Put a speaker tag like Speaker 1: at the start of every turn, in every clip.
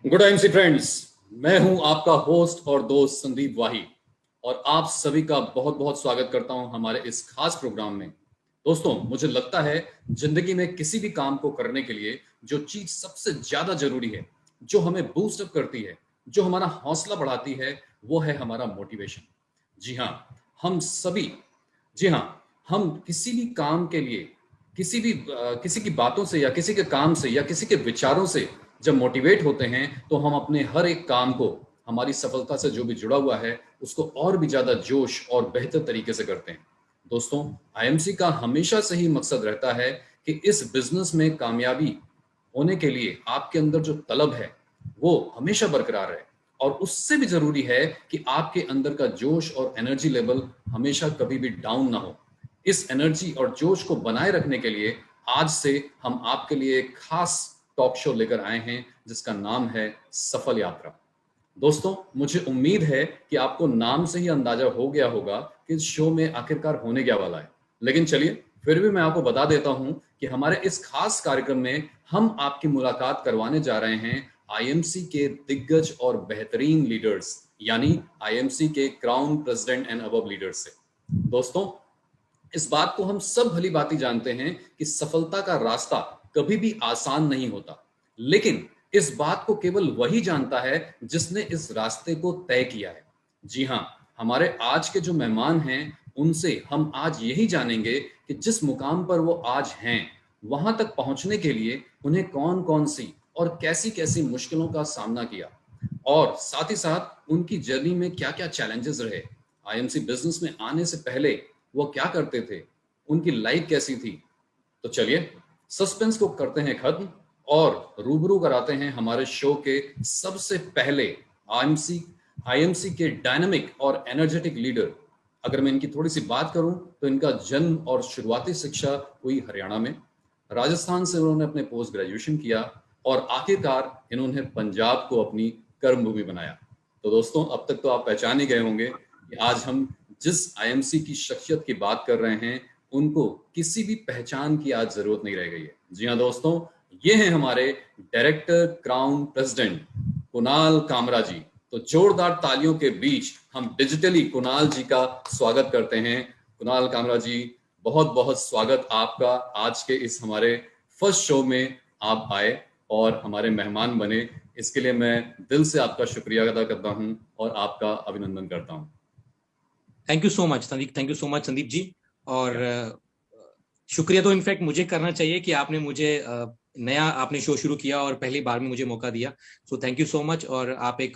Speaker 1: Good IMC friends, मैं हूं आपका होस्ट और दोस्त संदीप वाही और आप सभी का बहुत बहुत स्वागत करता हूं हमारे इस खास प्रोग्राम में। दोस्तों, मुझे लगता है जिंदगी में किसी भी काम को करने के लिए जो चीज सबसे ज्यादा जरूरी है, जो हमें बूस्ट अप करती है, जो हमारा हौसला बढ़ाती है, वो है हमारा मोटिवेशन। जी हाँ, हम सभी जी हाँ, हम किसी भी काम के लिए किसी की बातों से या किसी के काम से या किसी के विचारों से जब मोटिवेट होते हैं तो हम अपने हर एक काम को, हमारी सफलता से जो भी जुड़ा हुआ है, उसको और भी ज्यादा जोश और बेहतर तरीके से करते हैं। दोस्तों, आईएमसी का हमेशा से ही मकसद रहता है कि इस बिजनेस में कामयाबी होने के लिए आपके अंदर जो तलब है वो हमेशा बरकरार रहे, और उससे भी जरूरी है कि आपके अंदर का जोश और एनर्जी लेवल हमेशा कभी भी डाउन ना हो। इस एनर्जी और जोश को बनाए रखने के लिए आज से हम आपके लिए एक खास टॉक शो लेकर आए हैं जिसका नाम है सफल यात्रा। दोस्तों, मुझे उम्मीद है कि आपको नाम से ही अंदाजा हो गया होगा कि इस शो में आखिरकार होने क्या वाला है। लेकिन चलिए, फिर भी मैं आपको बता देता हूं कि हमारे इस खास कार्यक्रम में हम आपकी मुलाकात करवाने जा रहे हैं आईएमसी के दिग्गज और बेहतरीन लीडर्स, यानी आईएमसी के crown president and above leaders से। दोस्तों, इस बात को हम सब भली भांति जानते हैं कि सफलता का रास्ता कभी भी आसान नहीं होता, लेकिन इस बात को केवल वही जानता है जिसने इस रास्ते को तय किया है। जी हाँ, हमारे आज के जो मेहमान हैं उनसे हम आज यही जानेंगे कि जिस मुकाम पर वो आज हैं, वहां तक पहुंचने के लिए उन्हें कौन कौन सी और कैसी कैसी मुश्किलों का सामना किया, और साथ ही साथ उनकी जर्नी में क्या क्या चैलेंजेस रहे। आईएमसी बिजनेस में आने से पहले वो क्या करते थे, उनकी लाइफ कैसी थी। तो चलिए, सस्पेंस को करते हैं खत्म और रूबरू कराते हैं हमारे शो के सबसे पहले आईएमसी आईएमसी के डायनामिक और एनर्जेटिक लीडर। अगर मैं इनकी थोड़ी सी बात करूं तो इनका जन्म और शुरुआती शिक्षा हुई हरियाणा में। राजस्थान से उन्होंने अपने पोस्ट ग्रेजुएशन किया और आखिरकार इन्होंने पंजाब को अपनी कर्मभूमि बनाया। तो दोस्तों, अब तक तो आप पहचान ही गए होंगे कि आज हम जिस आईएमसी की शख्सियत की बात कर रहे हैं, उनको किसी भी पहचान की आज जरूरत नहीं रह गई है। जी हाँ दोस्तों, ये हैं हमारे director crown president Kunal Kamra ji. तो जोरदार तालियों के बीच हम डिजिटली कुणाल जी का स्वागत करते हैं। कुणाल कामरा जी, बहुत बहुत स्वागत आपका आज के इस हमारे फर्स्ट शो में। आप आए और हमारे मेहमान बने, इसके लिए मैं दिल से आपका शुक्रिया अदा करता हूं और आपका अभिनंदन करता हूं।
Speaker 2: Thank you so much Sandeep, thank you so much Sandeep ji. और शुक्रिया तो इनफैक्ट मुझे करना चाहिए कि आपने मुझे नया आपने शो शुरू किया और पहली बार में मुझे मौका दिया। So thank you so much. और आप एक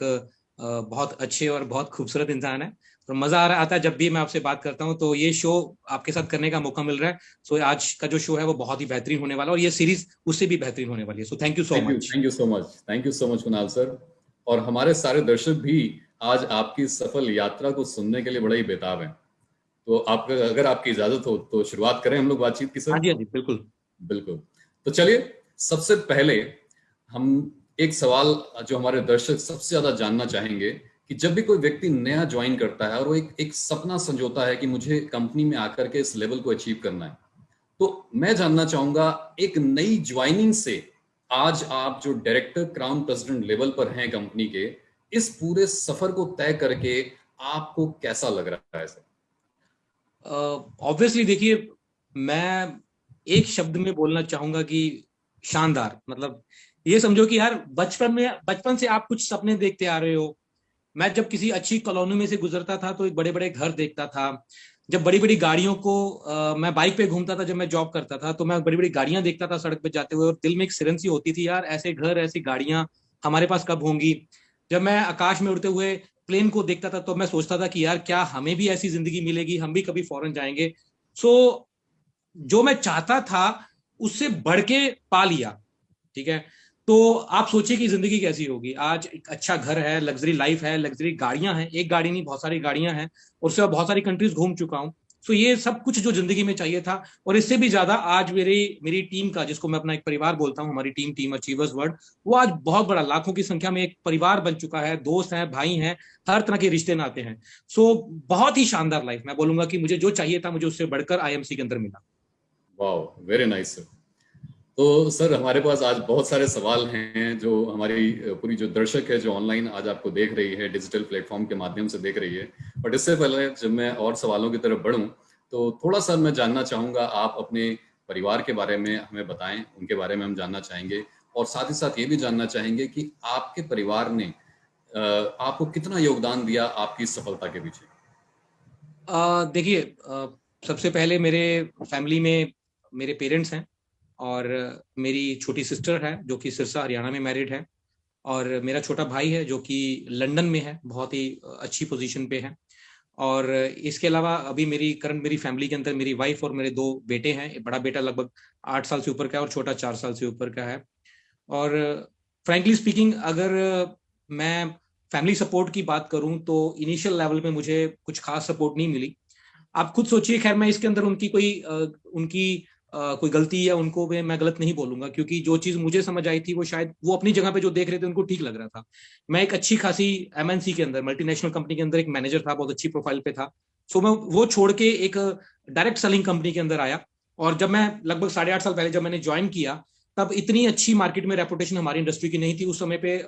Speaker 2: बहुत अच्छे और बहुत खूबसूरत इंसान है, तो मजा आता है जब भी मैं आपसे बात करता हूं। तो ये शो आपके साथ करने का मौका मिल रहा है। सो आज का जो शो है वो बहुत ही बेहतरीन होने वाला है और ये सीरीज उससे भी बेहतरीन होने वाली है। So thank you so much.
Speaker 1: Thank you so much, thank you so much Kunal sir. और हमारे सारे दर्शक भी आज आपकी सफल यात्रा को सुनने के लिए बड़ा ही बेताब हैं। तो आप, अगर आपकी इजाजत हो तो शुरुआत करें हम लोग बातचीत की
Speaker 2: हाँ
Speaker 1: सर।
Speaker 2: जी, हाँ जी, बिल्कुल।
Speaker 1: बिल्कुल। तो चलिए, सबसे पहले हम एक सवाल जो हमारे दर्शक सबसे ज्यादा जानना चाहेंगे कि जब भी कोई व्यक्ति नया ज्वाइन करता है और वो एक सपना संजोता है कि मुझे कंपनी में आकर के इस लेवल को अचीव करना है, तो मैं जानना चाहूंगा, एक नई ज्वाइनिंग से आज आप जो डायरेक्टर क्राउन प्रेसिडेंट लेवल पर हैं कंपनी के, इस पूरे सफर को तय करके आपको कैसा लग रहा है सर?
Speaker 2: ऑब्वियसली देखिए, मैं एक शब्द में बोलना चाहूंगा कि शानदार। मतलब ये समझो कि यार बचपन से आप कुछ सपने देखते आ रहे हो। मैं जब किसी अच्छी कॉलोनी में से गुजरता था तो एक बड़े बड़े घर देखता था। जब बड़ी बड़ी गाड़ियों को मैं बाइक पे घूमता था, जब मैं जॉब करता था तो मैं बड़ी बड़ी गाड़ियां देखता था सड़क पे जाते हुए, और दिल में एक सिरन सी होती थी, यार ऐसे घर ऐसी गाड़ियां हमारे पास कब होंगी। जब मैं आकाश में उड़ते हुए प्लेन को देखता था तो मैं सोचता था कि यार क्या हमें भी ऐसी जिंदगी मिलेगी, हम भी कभी फॉरेन जाएंगे। सो जो मैं चाहता था उससे बढ़ के पा लिया। ठीक है। तो आप सोचिए कि जिंदगी कैसी होगी। आज एक अच्छा घर है, लग्जरी लाइफ है, लग्जरी गाड़ियां हैं, एक गाड़ी नहीं बहुत सारी गाड़ियां हैं, और उससे बहुत सारी कंट्रीज घूम चुका हूं। सो ये सब कुछ जो जिंदगी में चाहिए था, और इससे भी ज्यादा आज मेरी मेरी टीम का, जिसको मैं अपना एक परिवार बोलता हूं, हमारी टीम टीम अचीवर्स वर्ल्ड, वो आज बहुत बड़ा लाखों की संख्या में एक परिवार बन चुका है। दोस्त हैं, भाई हैं, हर तरह के रिश्ते नाते हैं। सो बहुत ही शानदार लाइफ। मैं बोलूंगा कि मुझे जो चाहिए था मुझे उससे बढ़कर आईएमसी के अंदर मिला।
Speaker 1: वाह, वेरी नाइस सर। तो सर हमारे पास आज बहुत सारे सवाल हैं जो हमारी पूरी जो दर्शक है जो ऑनलाइन आज आपको देख रही है, डिजिटल प्लेटफॉर्म के माध्यम से देख रही है। बट इससे पहले जब मैं और सवालों की तरफ बढ़ूं तो थोड़ा सा मैं जानना चाहूंगा, आप अपने परिवार के बारे में हमें बताएं, उनके बारे में हम जानना चाहेंगे। और साथ ही साथ ये भी जानना चाहेंगे कि आपके परिवार ने आपको कितना योगदान दिया आपकी इस सफलता के पीछे।
Speaker 2: देखिए, सबसे पहले मेरे फैमिली में मेरे पेरेंट्स हैं, और मेरी छोटी सिस्टर है जो कि सिरसा हरियाणा में मैरिड है, और मेरा छोटा भाई है जो कि लंदन में है, बहुत ही अच्छी पोजीशन पे है। और इसके अलावा अभी मेरी फैमिली के अंदर मेरी वाइफ और मेरे दो बेटे हैं। बड़ा बेटा लगभग 8 साल से ऊपर का है और छोटा 4 साल से ऊपर का है। और फ्रैंकली स्पीकिंग, अगर मैं फैमिली सपोर्ट की बात करूं तो इनिशियल लेवल पे मुझे कुछ खास सपोर्ट नहीं मिली। आप खुद सोचिए, खैर मैं इसके अंदर उनकी कोई गलती या उनको मैं गलत नहीं बोलूंगा, क्योंकि जो चीज मुझे समझ आई थी वो शायद वो अपनी जगह पे जो देख रहे थे उनको ठीक लग रहा था। मैं एक अच्छी खासी एमएनसी के अंदर, मल्टीनेशनल कंपनी के अंदर एक मैनेजर था, बहुत अच्छी प्रोफाइल पे था। सो मैं वो छोड़ के एक डायरेक्ट सेलिंग कंपनी के अंदर आया। और जब मैं लगभग 8.5 साल पहले जब मैंने ज्वाइन किया, तब इतनी अच्छी मार्केट में रेपुटेशन हमारी इंडस्ट्री की नहीं थी उस समय पे।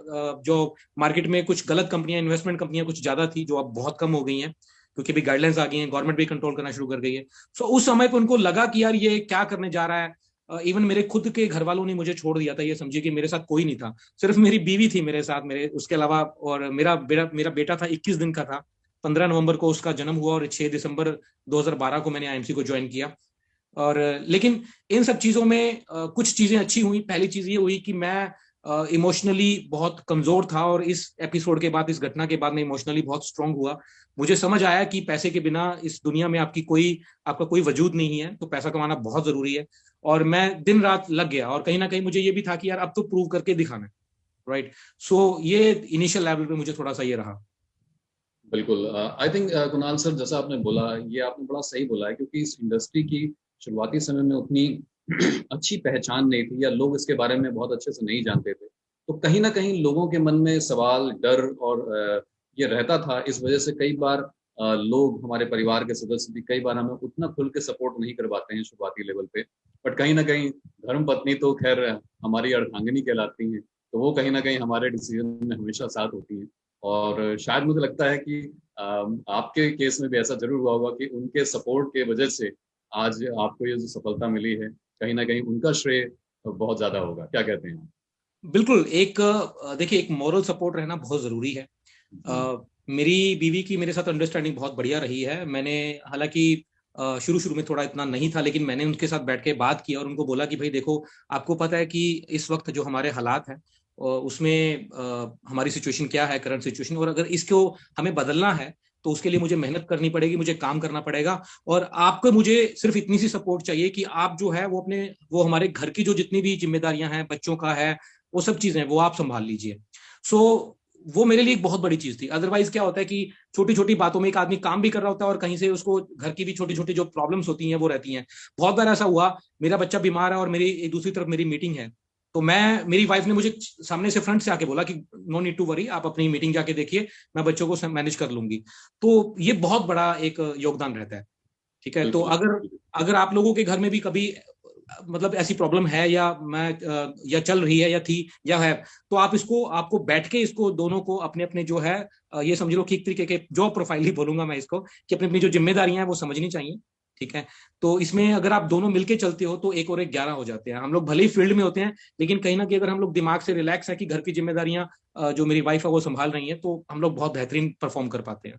Speaker 2: जो मार्केट में कुछ गलत कंपनियां, इन्वेस्टमेंट कंपनियां कुछ ज्यादा थी, जो अब बहुत कम हो गई हैं क्योंकि अभी गाइडलाइंस आ गई हैं, गवर्नमेंट भी कंट्रोल करना शुरू कर गई है। सो उस समय पे उनको लगा कि यार ये क्या करने जा रहा है। इवन मेरे खुद के घर वालों ने मुझे छोड़ दिया था। ये समझिए कि मेरे साथ कोई नहीं था, सिर्फ मेरी बीवी थी मेरे साथ, मेरे उसके अलावा। और मेरा बेटा था, 21 दिन का था। 15 नवंबर को उसका जन्म हुआ और 6 दिसंबर 2012 को मैंने आईएमसी को ज्वाइन किया। और लेकिन इन सब चीजों में कुछ चीजें अच्छी हुई। पहली चीज ये हुई कि मैं इमोशनली बहुत कमजोर था, और इस एपिसोड के बाद, इस घटना के बाद मैं इमोशनली बहुत स्ट्रांग हुआ। मुझे समझ आया कि पैसे के बिना इस दुनिया में आपका कोई वजूद नहीं है, तो पैसा कमाना बहुत जरूरी है। और मैं दिन रात लग गया, और कहीं ना कहीं मुझे ये भी था कि यार अब तो प्रूव करके दिखाना है, राइट। सो ये इनिशियल लेवल पे मुझे थोड़ा सा ये रहा।
Speaker 1: बिल्कुल, आई थिंक कुणाल सर, जैसा आपने बोला, ये आपने बड़ा सही बोला है, क्योंकि इस इंडस्ट्री की शुरुआती समय में उतनी अच्छी पहचान नहीं थी या लोग इसके बारे में बहुत अच्छे से नहीं जानते थे। तो कहीं ना कहीं लोगों के मन में सवाल, डर और ये रहता था। इस वजह से कई बार लोग, हमारे परिवार के सदस्य भी कई बार हमें उतना खुल के सपोर्ट नहीं कर पाते हैं शुरुआती लेवल पे। बट कहीं ना कहीं धर्म पत्नी तो खैर हमारी अर्धांगिनी कहलाती हैं, तो वो कहीं ना कहीं हमारे डिसीजन में हमेशा साथ होती हैं। और शायद मुझे लगता है कि आपके केस में भी ऐसा जरूर हुआ होगा कि उनके सपोर्ट के वजह से आज आपको ये जो सफलता मिली है, कहीं ना कहीं उनका श्रेय बहुत ज्यादा होगा। क्या कहते हैं आप?
Speaker 2: बिल्कुल। एक देखिए, एक मॉरल सपोर्ट रहना बहुत जरूरी है।
Speaker 1: जी।
Speaker 2: मेरी बीवी की मेरे साथ अंडरस्टैंडिंग बहुत बढ़िया रही है। मैंने हालांकि शुरू शुरू में थोड़ा इतना नहीं था, लेकिन मैंने उनके साथ बैठ के बात की और उनको बोला कि भाई देखो, आपको पता है कि इस वक्त जो हमारे हालात हैं उसमें हमारी सिचुएशन क्या है, करंट सिचुएशन, और अगर इसको हमें बदलना है तो उसके लिए मुझे मेहनत करनी पड़ेगी, मुझे काम करना पड़ेगा। और आपको मुझे सिर्फ इतनी सी सपोर्ट चाहिए कि आप जो है वो हमारे घर की जो जितनी भी जिम्मेदारियां हैं, बच्चों का है, वो सब चीजें वो आप संभाल लीजिए। सो वो मेरे लिए एक बहुत बड़ी चीज थी। अदरवाइज क्या होता है कि छोटी छोटी बातों में एक आदमी काम भी कर रहा होता है और कहीं से उसको घर की भी छोटी छोटी जो प्रॉब्लम्स होती हैं वो रहती हैं। बहुत बार ऐसा हुआ, मेरा बच्चा बीमार है और मेरी एक दूसरी तरफ मेरी मीटिंग है, तो मेरी वाइफ ने मुझे सामने से फ्रंट से आके बोला कि नो नीड टू वरी, आप अपनी मीटिंग जाके देखिए, मैं बच्चों को मैनेज कर लूंगी। तो ये बहुत बड़ा एक योगदान रहता है। ठीक है, तो
Speaker 1: बिल्कुल।
Speaker 2: अगर अगर आप लोगों के घर में भी कभी मतलब ऐसी प्रॉब्लम है, या चल रही है, या थी, या है, तो आपको बैठ के इसको दोनों को अपने अपने जो है ये समझ लो कि एक तरीके के जॉब प्रोफाइल ही बोलूंगा मैं इसको, कि अपनी अपनी जो जिम्मेदारियां हैं वो समझनी चाहिए। ठीक है, तो इसमें अगर आप दोनों मिलके चलते हो तो एक और एक 11 हो जाते हैं। हम लोग भले ही फील्ड में होते हैं, लेकिन कहीं ना कहीं अगर हम लोग दिमाग से रिलैक्स है कि घर की जिम्मेदारियां जो मेरी वाइफ है वो संभाल रही है, तो हम लोग बहुत बेहतरीन परफॉर्म कर पाते हैं।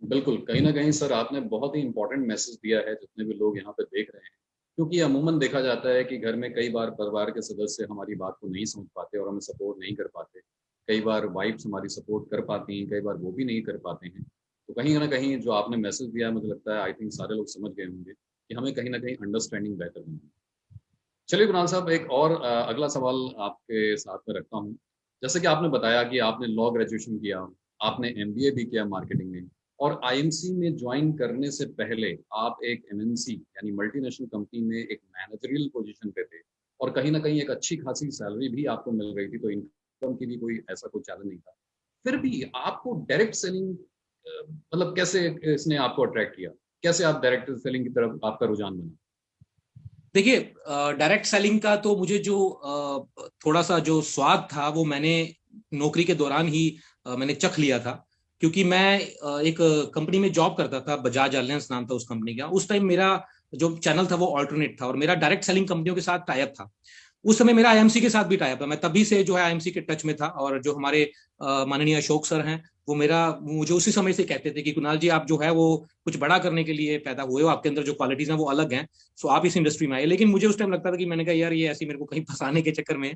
Speaker 1: बिल्कुल, कहीं ना कहीं सर आपने बहुत ही इंपॉर्टेंट मैसेज दिया है जितने भी लोग यहाँ पे देख रहे हैं। क्योंकि अमूमन देखा जाता है कि घर में कई बार परिवार के सदस्य हमारी बात को नहीं समझ पाते और हमें सपोर्ट नहीं कर पाते। कई बार वाइफ्स हमारी सपोर्ट कर पाती हैं, कई बार वो भी नहीं कर पाते हैं। तो कहीं ना कहीं जो आपने मैसेज दिया है, मुझे लगता है आई थिंक सारे लोग समझ गए होंगे कि हमें कहीं ना कहीं अंडरस्टैंडिंग बेहतर होनी है। चलिए कुणाल साहब, एक और अगला सवाल आपके साथ में रखता हूँ। जैसे कि आपने बताया कि आपने लॉ ग्रेजुएशन किया, आपने एमबीए भी किया मार्केटिंग में, और आईएमसी में ज्वाइन करने से पहले आप एक एमएनसी यानी मल्टीनेशनल कंपनी में एक मैनेजरियल पोजीशन पे थे, और कहीं ना कहीं एक अच्छी खासी सैलरी भी आपको मिल रही थी, तो इनकम की भी कोई ऐसा कोई चैलेंज नहीं था। फिर भी आपको डायरेक्ट सेलिंग मतलब कैसे इसने आपको अट्रैक्ट किया? कैसे आप डायरेक्ट सेलिंग की तरफ आपका रुझान बना?
Speaker 2: देखिए, डायरेक्ट सेलिंग का तो मुझे जो थोड़ा सा जो स्वाद था वो मैंने नौकरी के दौरान ही मैंने चख लिया था। क्योंकि मैं एक कंपनी में जॉब करता था, बजाज अलायंस नाम था उस कंपनी का। उस टाइम मेरा जो चैनल था वो ऑल्टरनेट था और मेरा डायरेक्ट सेलिंग कंपनियों के साथ टाई अप था। उस समय मेरा आईएमसी के साथ भी टाई अप था। मैं तभी से जो है आईएमसी के टच में था। और जो हमारे माननीय अशोक सर हैं, वो मुझे उसी समय से कहते थे कि कुणाल जी, आप जो है वो कुछ बड़ा करने के लिए पैदा हुए हो, आपके अंदर जो क्वालिटीज हैं वो अलग हैं, सो आप इस इंडस्ट्री में आए। लेकिन मुझे उस टाइम लगता था कि मैंने कहा यार ये ऐसी मेरे को कहीं फंसाने के चक्कर में,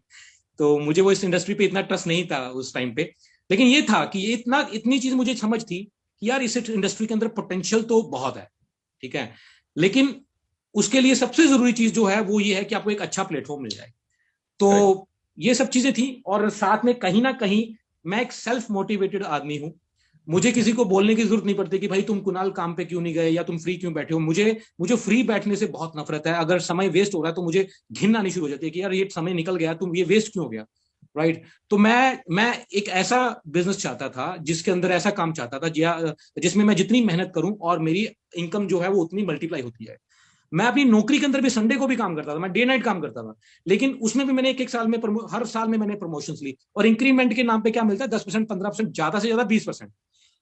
Speaker 2: तो मुझे वो इस इंडस्ट्री पे इतना ट्रस्ट नहीं था उस टाइम पे। लेकिन ये था कि ये इतनी चीज मुझे समझ थी कि यार इस इंडस्ट्री के अंदर पोटेंशियल तो बहुत है, ठीक है। लेकिन उसके लिए सबसे जरूरी चीज जो है वो ये है कि आपको एक अच्छा प्लेटफॉर्म मिल जाए। तो ये सब चीजें थी। और साथ में कहीं ना कहीं मैं एक सेल्फ मोटिवेटेड आदमी हूं। मुझे किसी को बोलने की जरूरत नहीं पड़ती कि भाई तुम कुणाल काम पे क्यों नहीं गए या तुम फ्री क्यों बैठे हो। मुझे मुझे फ्री बैठने से बहुत नफरत है। अगर समय वेस्ट हो रहा है तो मुझे घिन आनी शुरू हो जाती है कि यार ये समय निकल गया, तुम ये वेस्ट क्यों हो गया, राइट। तो मैं एक ऐसा बिजनेस चाहता था जिसके अंदर ऐसा काम चाहता था जिसमें मैं जितनी मेहनत करूं और मेरी इनकम जो है वो उतनी मल्टीप्लाई होती है। मैं अपनी नौकरी के अंदर भी संडे को भी काम करता था, मैं डे नाइट काम करता था। लेकिन उसमें भी मैंने एक एक साल में हर साल में मैंने प्रमोशंस ली। और इंक्रीमेंट के नाम पे क्या मिलता है, 10%, 15%, ज्यादा से ज्यादा 20%।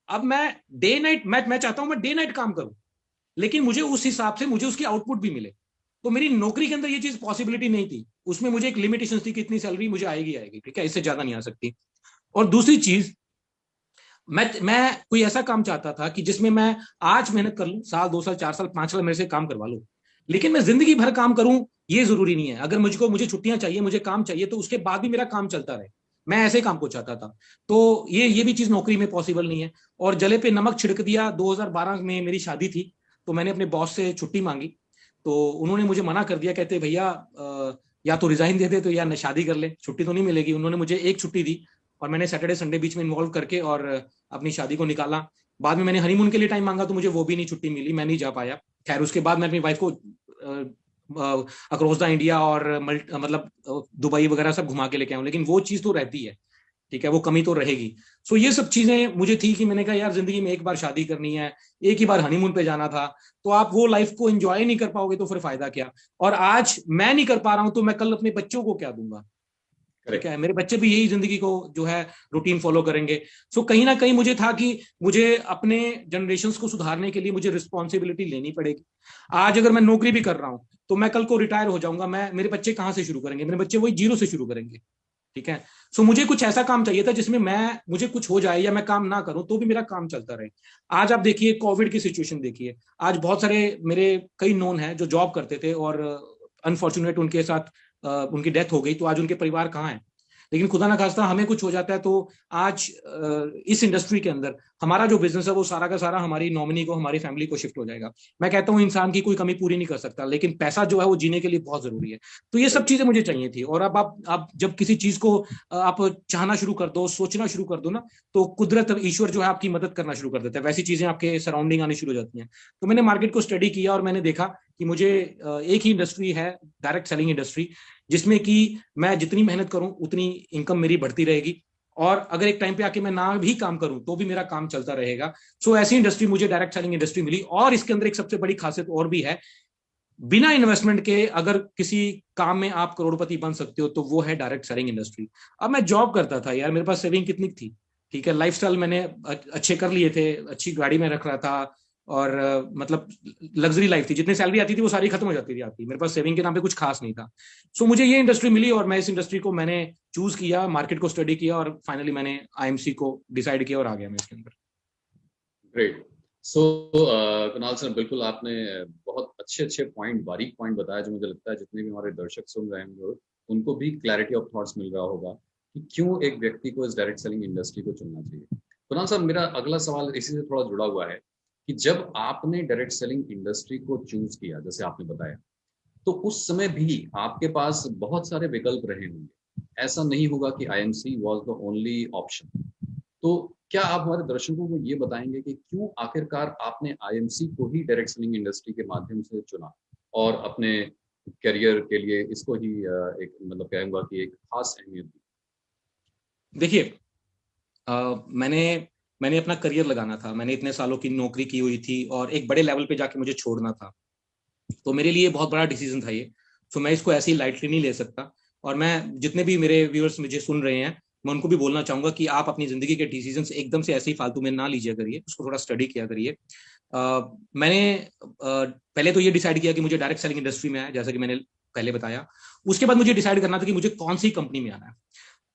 Speaker 2: अब मैं डे नाइट मैं चाहता हूं मैं डे नाइट काम करूं, लेकिन मुझे उस हिसाब से मुझे उसकी आउटपुट भी मिले। तो मेरी नौकरी के अंदर ये चीज पॉसिबिलिटी नहीं थी। उसमें मुझे एक लिमिटेशन थी कि इतनी सैलरी मुझे आएगी आएगी, ठीक है, इससे ज्यादा नहीं आ सकती। और दूसरी चीज, मैं कोई ऐसा काम चाहता था कि जिसमें मैं आज मेहनत कर लूं, साल 2 साल 4 साल 5 साल मेरे से काम करवा लो, लेकिन मैं जिंदगी भर काम करूं ये जरूरी नहीं है। अगर मुझे छुट्टियां चाहिए, मुझे काम चाहिए, तो उसके बाद भी मेरा काम चलता रहे। मैं ऐसे काम को चाहता था। तो ये भी चीज नौकरी में पॉसिबल नहीं है। और जले पे नमक छिड़क दिया। 2012 में मेरी शादी थी, तो मैंने अपने बॉस से छुट्टी मांगी। तो उन्होंने मुझे मना कर दिया, कहते भैया या तो रिजाइन दे दे तो या शादी कर ले, छुट्टी तो नहीं मिलेगी। उन्होंने मुझे एक छुट्टी दी और मैंने सैटरडे संडे बीच में इन्वॉल्व करके और अपनी शादी को निकाला। बाद में मैंने हनीमून के लिए टाइम मांगा तो मुझे वो भी नहीं छुट्टी मिली, मैं नहीं जा पाया। खैर उसके बाद मैं अपनी वाइफ को अक्रॉस द इंडिया और मतलब दुबई वगैरह सब घुमा के लेके आऊं, लेकिन वो चीज तो रहती है, ठीक है, वो कमी तो रहेगी। सो ये सब चीजें मुझे थी कि मैंने कहा यार जिंदगी में एक बार शादी करनी है, एक ही बार हनीमून पे जाना था। तो आप वो लाइफ को एंजॉय नहीं कर पाओगे तो फिर फायदा क्या। और आज मैं नहीं कर पा रहा हूं तो मैं कल अपने बच्चों को क्या दूंगा, ठीक है। मेरे बच्चे भी यही जिंदगी को जो है रूटीन फॉलो करेंगे। सो कहीं ना कहीं मुझे था कि मुझे अपने जनरेशंस को सुधारने के लिए मुझे रिस्पॉन्सिबिलिटी लेनी पड़ेगी। आज अगर मैं नौकरी भी कर रहा हूं तो मैं कल को रिटायर हो जाऊंगा, मेरे बच्चे कहां से शुरू करेंगे, मेरे बच्चे वही जीरो से शुरू करेंगे, ठीक है। सो मुझे कुछ ऐसा काम चाहिए था जिसमें मुझे कुछ हो जाए या मैं काम ना करूं तो भी मेरा काम चलता रहे। आज आप देखिए कोविड की सिचुएशन देखिए। आज बहुत सारे मेरे कई नोन हैं जो जॉब करते थे और अनफॉर्चुनेट उनके साथ उनकी डेथ हो गई, तो आज उनके परिवार कहाँ हैं। लेकिन खुदा ना खास्ता हमें कुछ हो जाता है तो आज इस इंडस्ट्री के अंदर हमारा जो बिजनेस है वो सारा का सारा हमारी नॉमिनी को, हमारी फैमिली को शिफ्ट हो जाएगा। मैं कहता हूँ इंसान की कोई कमी पूरी नहीं कर सकता, लेकिन पैसा जो है वो जीने के लिए बहुत जरूरी है। तो ये सब चीजें मुझे चाहिए थी। और अब आप जब किसी चीज को आप चाहना शुरू कर दो, सोचना शुरू कर दो ना, तो कुदरत, ईश्वर जो है आपकी मदद करना शुरू कर देता है। वैसी चीजें आपके सराउंडिंग आनी शुरू हो जाती हैं। तो मैंने मार्केट को स्टडी किया और मैंने देखा कि मुझे एक ही इंडस्ट्री है, डायरेक्ट सेलिंग इंडस्ट्री, जिसमें कि मैं जितनी मेहनत करूं उतनी इनकम मेरी बढ़ती रहेगी। और अगर एक टाइम पे आके मैं ना भी काम करूं तो भी मेरा काम चलता रहेगा। सो ऐसी इंडस्ट्री मुझे डायरेक्ट सेलिंग इंडस्ट्री मिली। और इसके अंदर एक सबसे बड़ी खासियत और भी है, बिना इन्वेस्टमेंट के अगर किसी काम में आप करोड़पति बन सकते हो तो वो है डायरेक्ट सेलिंग इंडस्ट्री। अब मैं जॉब करता था यार, मेरे पास सेविंग कितनी थी, ठीक है, लाइफस्टाइल मैंने अच्छे कर लिए थे, अच्छी गाड़ी में रख रहा था। और मतलब लग्जरी लाइफ थी, जितनी सैलरी आती थी वो सारी खत्म हो जाती थी आपकी, मेरे पास सेविंग के नाम पे कुछ खास नहीं था। सो मुझे ये इंडस्ट्री मिली और मैं इस इंडस्ट्री को मैंने चूज किया, मार्केट को स्टडी किया और फाइनली मैंने आईएमसी को डिसाइड किया और आ गया मैं इसके अंदर।
Speaker 1: ग्रेट। सो कुणाल सर, बिल्कुल आपने बहुत अच्छे अच्छे पॉइंट, बारीक पॉइंट बताया, जो मुझे लगता है जितने भी हमारे दर्शक सुन रहे होंगे उनको भी क्लैरिटी ऑफ थॉट्स मिल रहा होगा कि क्यों एक व्यक्ति को इस डायरेक्ट सेलिंग इंडस्ट्री को चुनना चाहिए। कुणाल सर, मेरा अगला सवाल इसी से थोड़ा जुड़ा हुआ है कि जब आपने डायरेक्ट सेलिंग इंडस्ट्री को चूज किया, जैसे आपने बताया, तो उस समय भी आपके पास बहुत सारे विकल्प रहे होंगे। ऐसा नहीं होगा कि IMC was the only option. तो क्या आप हमारे दर्शकों को ये बताएंगे कि क्यों आखिरकार आपने आईएमसी को ही डायरेक्ट सेलिंग इंडस्ट्री के माध्यम से चुना और अपने करियर के लिए इसको ही एक, मतलब कहूंगा कि एक खास अहमियत दी?
Speaker 2: देखिए, मैंने मैंने अपना करियर लगाना था, मैंने इतने सालों की नौकरी की हुई थी और एक बड़े लेवल पे जाके मुझे छोड़ना था। तो मेरे लिए बहुत बड़ा डिसीजन था ये। सो मैं इसको ऐसे ही लाइटली नहीं ले सकता। और मैं जितने भी मेरे व्यूअर्स मुझे सुन रहे हैं, मैं उनको भी बोलना चाहूंगा कि आप अपनी जिंदगी के डिसीजन एकदम से ऐसे ही फालतू में ना लीजिए करिए, उसको थोड़ा स्टडी किया करिए। मैंने पहले तो ये डिसाइड किया कि मुझे डायरेक्ट सेलिंग इंडस्ट्री में है, जैसा कि मैंने पहले बताया। उसके बाद मुझे डिसाइड करना था कि मुझे कौन सी कंपनी में आना है।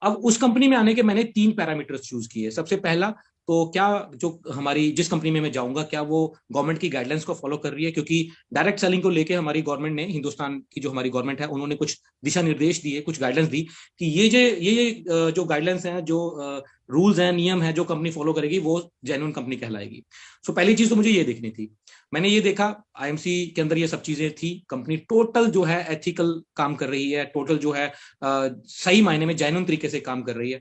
Speaker 2: अब उस कंपनी में आने के मैंने 3 पैरामीटर्स चूज किए। सबसे पहला तो क्या जो हमारी जिस कंपनी में मैं जाऊंगा क्या वो गवर्नमेंट की गाइडलाइंस को फॉलो कर रही है, क्योंकि डायरेक्ट सेलिंग को लेके हमारी गवर्नमेंट ने, हिंदुस्तान की जो हमारी गवर्नमेंट है, उन्होंने कुछ दिशा निर्देश दिए, कुछ गाइडलाइंस दी कि ये जो गाइडलाइंस हैं, जो रूल्स हैं, नियम है, जो कंपनी फॉलो करेगी वो जेन्युइन कंपनी कहलाएगी। सो पहली चीज तो मुझे ये देखनी थी। मैंने ये देखा आईएमसी के अंदर ये सब चीजें थी, कंपनी टोटल जो है एथिकल काम कर रही है, टोटल जो है सही मायने में जेन्युइन तरीके से काम कर रही है,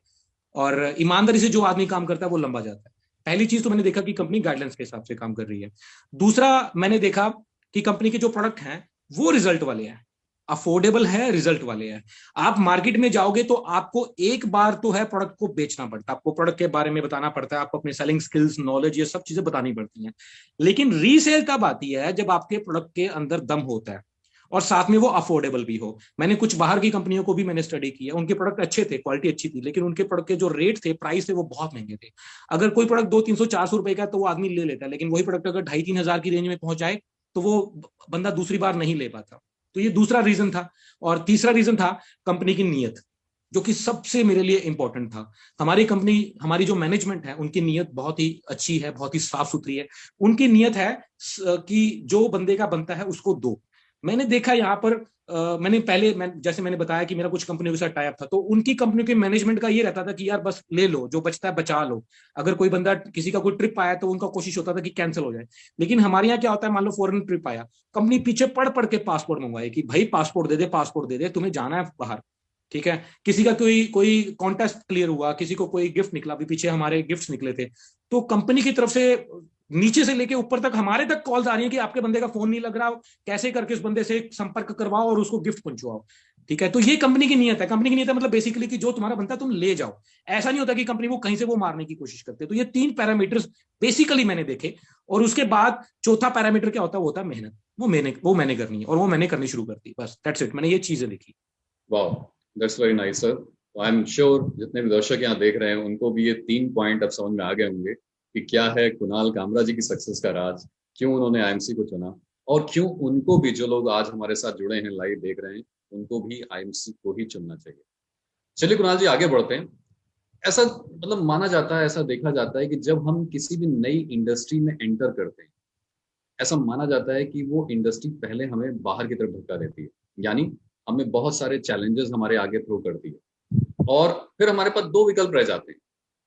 Speaker 2: और ईमानदारी से जो आदमी काम करता है वो लंबा जाता है। पहली चीज तो मैंने देखा कि कंपनी गाइडलाइंस के हिसाब से काम कर रही है। दूसरा मैंने देखा कि कंपनी के जो प्रोडक्ट हैं वो रिजल्ट वाले हैं, अफोर्डेबल है, रिजल्ट वाले हैं। आप मार्केट में जाओगे तो आपको एक बार तो है प्रोडक्ट को बेचना पड़ता है, आपको प्रोडक्ट के बारे में बताना पड़ता है, आपको अपने सेलिंग स्किल्स, नॉलेज, ये सब चीजें बतानी पड़ती हैं। लेकिन रीसेल तब आती है जब आपके प्रोडक्ट के अंदर दम होता है और साथ में वो अफोर्डेबल भी हो। मैंने कुछ बाहर की कंपनियों को भी मैंने स्टडी किया, उनके प्रोडक्ट अच्छे थे, क्वालिटी अच्छी थी, लेकिन उनके प्रोडक्ट के जो रेट थे, प्राइस थे, वो बहुत महंगे थे। अगर कोई प्रोडक्ट 200-300-400 रुपए का तो वो आदमी ले लेता है, लेकिन वही प्रोडक्ट अगर 2,500-3,000 की रेंज में पहुंच जाए तो वो बंदा दूसरी बार नहीं ले पाता। तो ये दूसरा रीजन था। और तीसरा रीजन था कंपनी की नीयत, जो कि सबसे मेरे लिए इंपॉर्टेंट था। हमारी कंपनी, हमारी जो मैनेजमेंट है, उनकी नीयत बहुत ही अच्छी है, बहुत ही साफ सुथरी है। उनकी नीयत है कि जो बंदे का बनता है उसको दो। मैंने देखा यहाँ पर जैसे मैंने बताया कि मेरा कुछ कंपनियों के साथ टाई अप था, तो उनकी कंपनी के मैनेजमेंट का ये रहता था कि यार बस ले लो, जो बचता है बचा लो। अगर कोई बंदा, किसी का कोई ट्रिप आया तो उनका कोशिश होता था कि कैंसिल हो जाए। लेकिन हमारे यहाँ क्या होता है, मान लो फॉरेन ट्रिप आया, कंपनी पीछे पढ़ पढ़ के पासपोर्ट मंगवाए कि भाई पासपोर्ट दे दे, पासपोर्ट दे दे, तुम्हें जाना है बाहर। ठीक है, किसी का कोई कोई कॉन्टेस्ट क्लियर हुआ, किसी को कोई गिफ्ट निकला, अभी पीछे हमारे गिफ्ट निकले थे, तो कंपनी की तरफ से नीचे से लेके ऊपर तक हमारे तक कॉल्स आ रही है कि आपके बंदे का फोन नहीं लग रहा, कैसे करके उस बंदे से संपर्क करवाओ और उसको गिफ्ट पहुंचवाओ। ठीक है, तो ये कंपनी की नीयत है। कंपनी की नीयत है मतलब बेसिकली कि जो तुम्हारा बनता है तुम ले जाओ। ऐसा नहीं होता कि कंपनी वो कहीं से वो मारने की कोशिश करते। तो ये 3 पैरामीटर्स बेसिकली मैंने देखे। और उसके बाद चौथा पैरामीटर क्या होता है, वो होता है मेहनत। वो मैंने करनी है और वो मैंने करनी शुरू कर दी, बस दैट्स इट। मैंने ये चीजें देखी।
Speaker 1: वाह, that's very nice sir. I am sure जितने भी दर्शक यहाँ देख रहे हैं उनको भी ये 3 पॉइंट अब समझ में आ गए होंगे कि क्या है कुणाल कामरा जी की सक्सेस का राज, क्यों उन्होंने आईएमसी को चुना, और क्यों उनको भी, जो लोग आज हमारे साथ जुड़े हैं, लाइव देख रहे हैं, उनको भी आईएमसी को ही चुनना चाहिए। चलिए कुणाल जी आगे बढ़ते हैं। ऐसा मतलब माना जाता है, ऐसा देखा जाता है कि जब हम किसी भी नई इंडस्ट्री में एंटर करते हैं, ऐसा माना जाता है कि वो इंडस्ट्री पहले हमें बाहर की तरफ धक्का देती है, यानी हमें बहुत सारे चैलेंजेस हमारे आगे थ्रो करती है, और फिर हमारे पास 2 विकल्प रह जाते हैं।